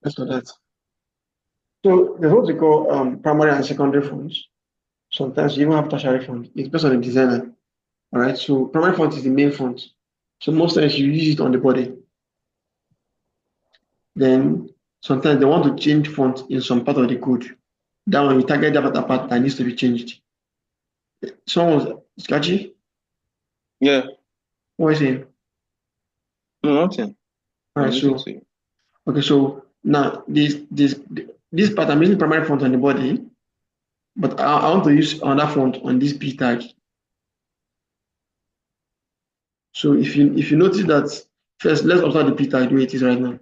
That's for that. So there's what we call primary and secondary fonts. Sometimes you even have tertiary font. It depends on the designer. All right. So primary font is the main font. So most times you use it on the body. Then sometimes they want to change font in some part of the code. That one you target that part that needs to be changed. Someone's sketchy. Yeah, What is it? no, nothing. All I'm right. listening So to you. okay. So now this part I'm using primary font on the body, but I want to use another font on this P tag. So if you notice that first, let's observe the P tag the way it is right now.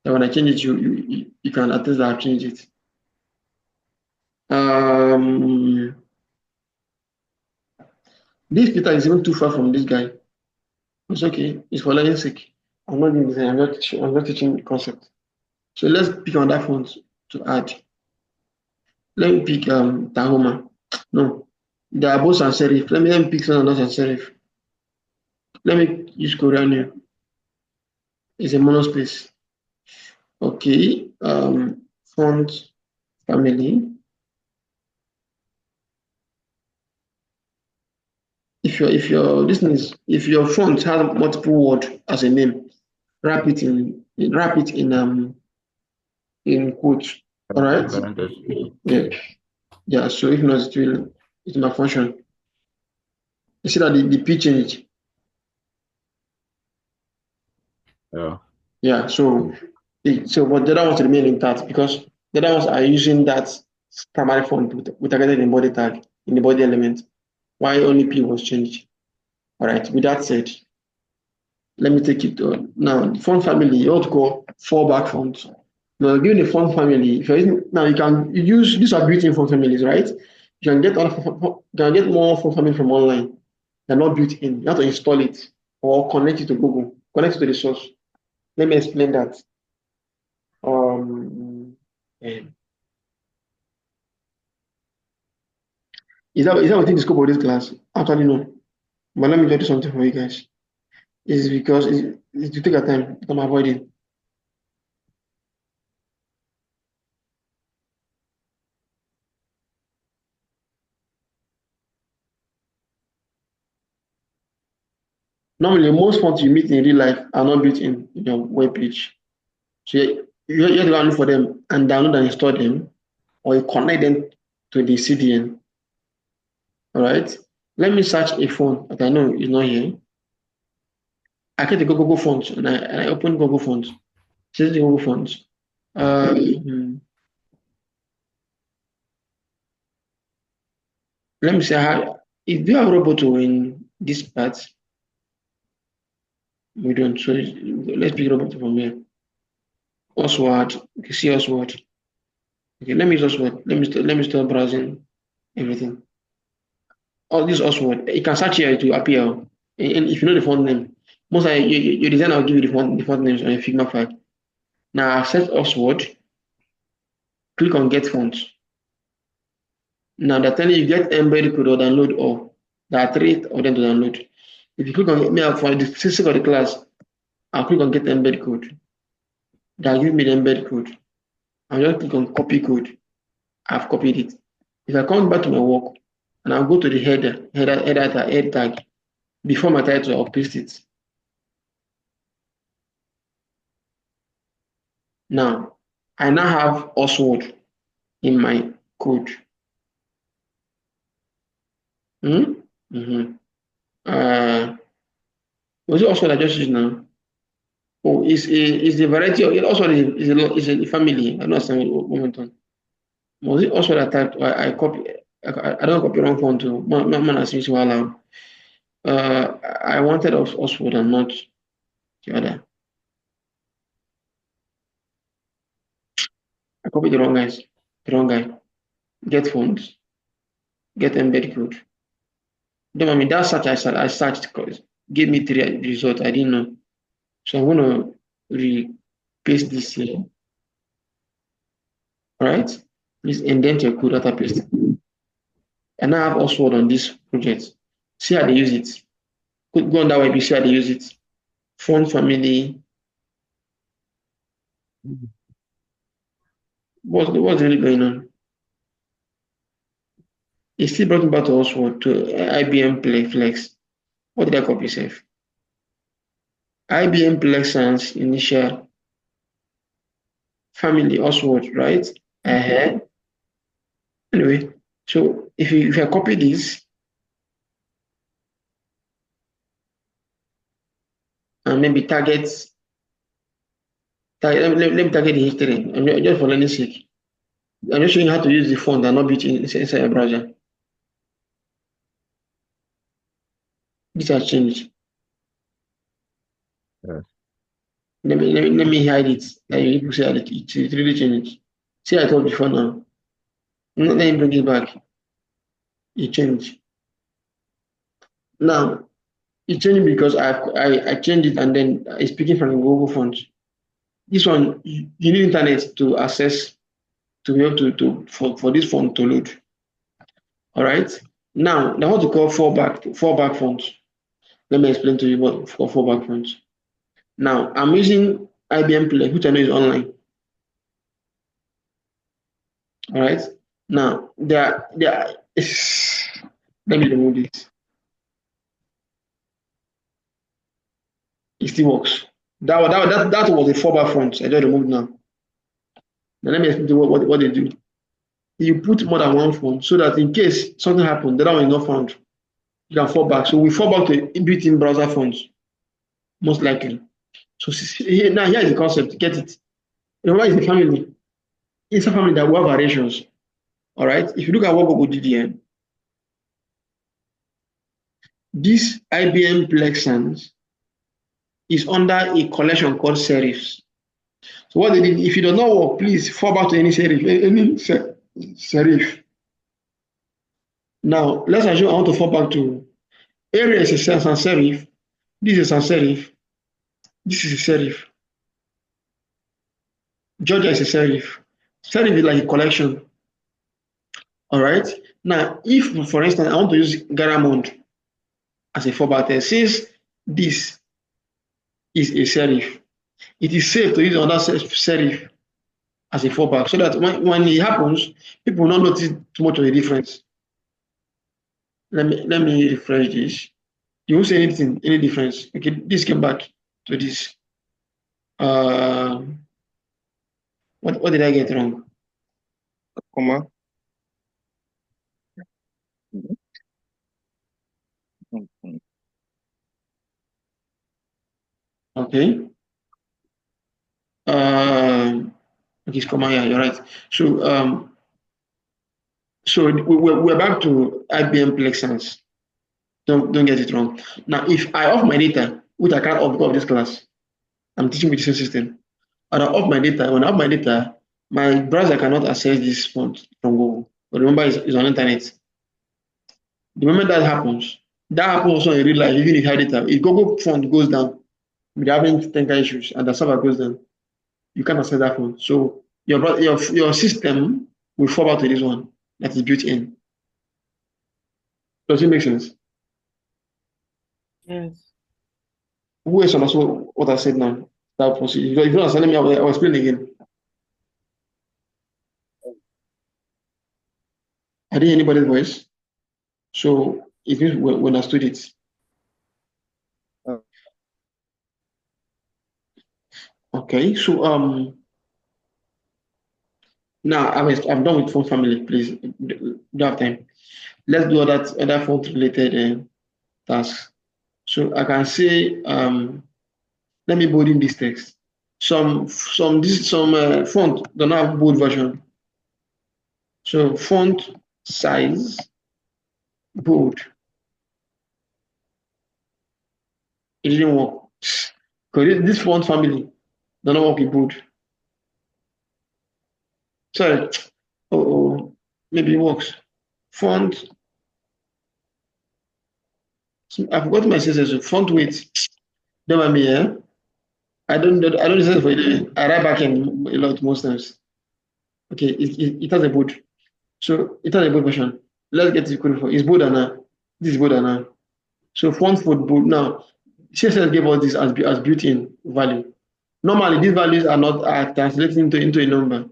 That when I change it, you can attest that I've changed it. Um, this P tag is even too far from this guy. It's okay. It's for learning sake. I'm not doing design. I'm not teaching the concept. So let's pick on that font to add. Let me pick Tahoma. No, they are both sans serif. Let me pick some not sans serif. Let me use Korean. It's a monospace. Okay. Font family. If your font has multiple word as a name, wrap it in quotes. All right. Parentheses. Yeah. Yeah. So if not, it will malfunction. You see that the P change. Yeah. Yeah. So but the other ones remain intact because the other ones are using that primary font with targeted in body tag in the body element. Why only P was changed. All right. With that said, let me take it on. Now, the font family, you want to call fallback font. Now, given the font family, if you're using, now you can use these are built-in font families, right? You can get more font family from online. They're not built in. You have to install it or connect it to Google, connect it to the source. Let me explain that. Eh, is that within the scope of this class? Actually, no. But let me just do something for you guys. It's because it's to take your time. I'm avoiding. Normally, most fonts you meet in real life are not built in your web page. So you have to go and look for them and download and install them, or you connect them to the CDN. All right. Let me search a phone that I know is not here. I create a Google Fonts and I open Google Fonts. This is the Google Fonts. Let me say how if you have Roboto in this part, we don't. So let's pick Roboto from here. Oswald, you can see Oswald. Okay, let me use Oswald. Let me start browsing everything. Oh, this Oswald. You can search here to appear. And if you know the font name, most of your designer will give you the font names on your Figma file. Now access Oswald, click on get font. Now they're telling you get embed code or download or there are three of them to download. If you click on me for the sake of the class, I'll click on get embed code. They'll give me the embed code. I'll just click on copy code. I've copied it. If I come back to my work and I'll go to the head tag before my title, I'll paste it. Now, I now have Oswald in my code. Was it Oswald I just used now? Oh, is the variety of it Oswald is a family. I don't understand what went on. Was it Oswald I typed? I copy. I don't copy wrong font too. Man has used while I wanted Oswald and not the other. I copied the wrong guys. The wrong guy. Get fonts. Get embed code. Don't mind me. That search I searched because gave me three results I didn't know. So I'm gonna paste this here. All right. Please indent your code after pasting. And now I have Oswald on this project. See how they use it. Go on that web, you see how they use it. Font family. What's really going on? It still brought me back to Oswald to IBM Flex. What did I copy safe? IBM Plexans initial family Oswald, right? Anyway, so if I copy this and maybe let me target the history. Just for learning sake. I'm just showing you how to use the font and not be inside your browser. This has changed. Yes. Let me hide it. Like people say it really changed. See, I told before now. Let me bring it back. It changed. Now it changed because I changed it and then it's speaking from the Google font. This one you need internet to access to be able to for this font to load. All right. Now what to call fallback font. Let me explain to you what for fallback font. Now I'm using IBM Play, which I know is online. All right. Now there let me remove this. It still works. That was the fallback font. I just removed now. Now let me explain to you what they do. You put more than one font so that in case something happens, the other one is not found. You can fall back. So we fall back to built-in browser fonts, most likely. So here is the concept. Get it. Remember, it's a family. It's a family that will have variations. All right. If you look at what Google did here, this IBM Plexans is under a collection called serifs. So what they did, if it does not work, please fall back to any serif. Now let's assume I want to fall back to area is a sans serif. This is a sans serif. This is a serif. Georgia is a serif. Serif is like a collection. All right. Now, if for instance I want to use Garamond as a fallback test, since this is a serif, it is safe to use another serif as a fallback so that when it happens, people will not notice too much of a difference. Let me refresh this. You won't see any difference. Okay, this came back to this. What did I get wrong? Comma. Okay. Okay, it's comma. Yeah, you're right. So we're back to IBM Plexans. Don't get it wrong. Now, if I off my data, which I can't off because of this class, I'm teaching with the same system. And I off my data. When I off my data, my browser cannot access this font from Google. But remember, it's on internet. The moment that happens also in real life, even if you hide data. If Google font goes down, we're having technical issues, and the server goes down, you can't access that font. So your system will fall back to this one that is built in. Does it make sense? Yes. Who else understood what I said now? That was, if you don't understand me, I'll explain again. I didn't hear anybody's voice. So it means we understood it. Okay, so now I'm done with phone family, please. Don't have time. Let's do other phone related tasks. So I can say let me bold in this text. Some font don't have bold version. So font size bold. It didn't work. Because this font family does not work with bold. Sorry. Maybe it works. Font. I forgot my CSS. Font weight. Don't mind me here. I don't listen for it. I write back in a lot most times. Okay, it has a bold. So it has a bold version. Let's get it code for it's bolder now. This is bolder now. So font for bold now. CSS gave us this as built-in value. Normally, these values are not translated into a number.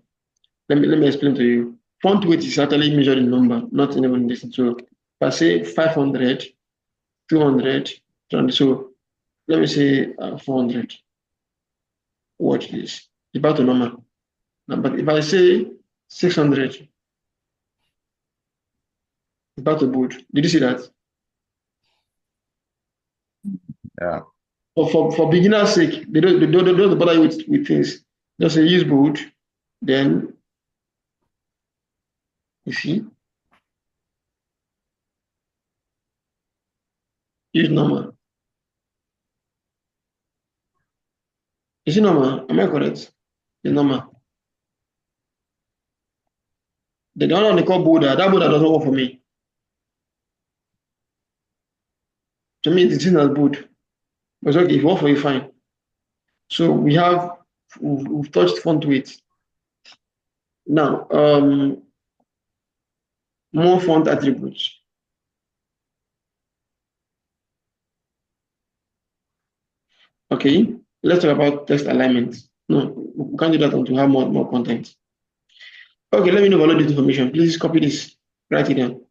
Let me explain to you. Font weight is actually measured in number, not in even distance. So if I say 500, 200, 300, so let me say 400. Watch this. It's back to normal. Now, but if I say 600, it's back to bold. Did you see that? Yeah. For beginner's sake, they don't bother you with things. Just say use bold, then you see, use normal. Is it normal? Am I correct? It's normal. The one they call border, that border doesn't work for me. To me, it's seen as bold. But okay, if it works for you, fine. So we've touched font weight. Now, more font attributes. Okay, let's talk about text alignment. No, we can't do that until we have more content. Okay, let me know about this information. Please copy this, write it down.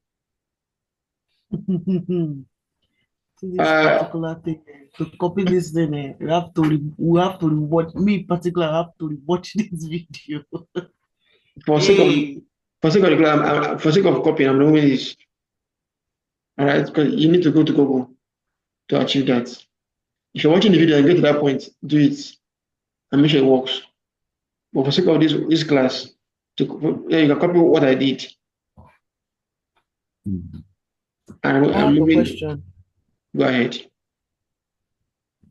This particular thing, to copy this thing, we have to rewatch. Me in particular, I have to rewatch this video. For sake of copying, I'm removing this. All right, because you need to go to Google to achieve that. If you're watching the video and get to that point, do it and make sure it works. But for sake of this class, you can copy what I did. I I'm have a moving. question. Go ahead.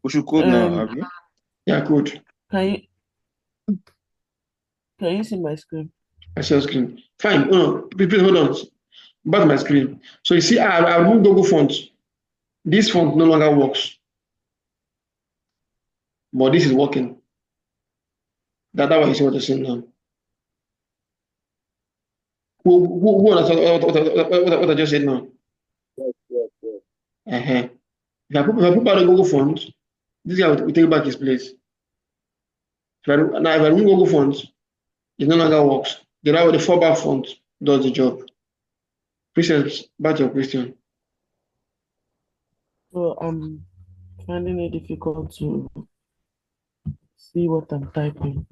We should code now, have you? Yeah, good. Can you see my screen? I see your screen. Fine. No, please hold on. Back to my screen. So you see, I removed Google font. This font no longer works. But this is working. That's why you see what you're saying now. Who understands what I just said now? Uh-huh. If I put back the Google font, this guy will take back his place. If I remove Google font, it no longer works. The fallback font does the job. Princess, back to your question. So I'm finding it difficult to see what I'm typing.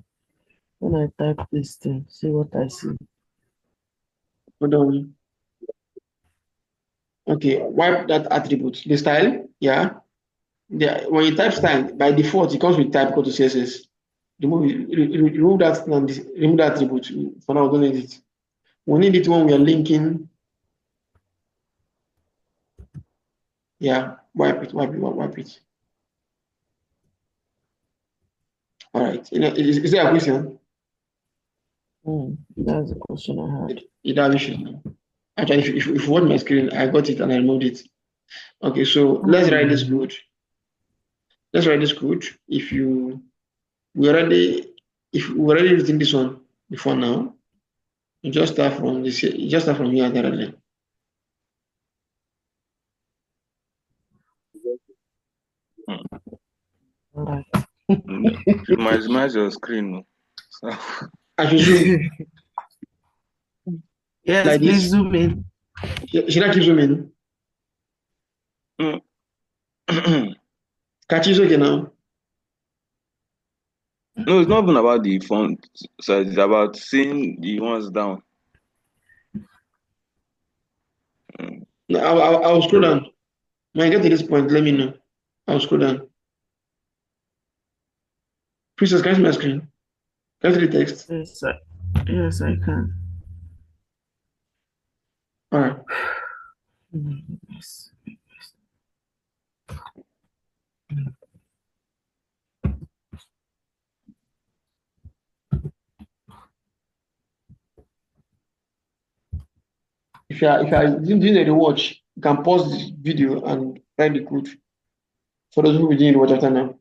When I type this thing, see what I see. Hold on. Okay, wipe that attribute. The style, yeah. When you type style, by default, it comes with type equal to CSS. Remove that and remove that attribute. For now, we don't need it. We need it when we are linking. Yeah, wipe it. All right. Is there a question? That's the question I had. You don't have issue. Actually, if you want my screen, I got it and I removed it. Okay, so let's write this code. Let's write this code. If we already written this one before now, you just start from this. You just start from here directly. All right. Minimize your screen. So, I should zoom. Yes, Like please this? zoom in. Should I keep zooming? Catch you okay now? No, it's not even about the font size, it's about seeing the ones down. No, I'll scroll down. When I get to this point, let me know. I'll scroll down. Princess, can you see my screen? Can you see the text? Yes, I can. All right. Yes. If you doing a rewatch, you can pause this video and write the code. For those who will doing the watch after now.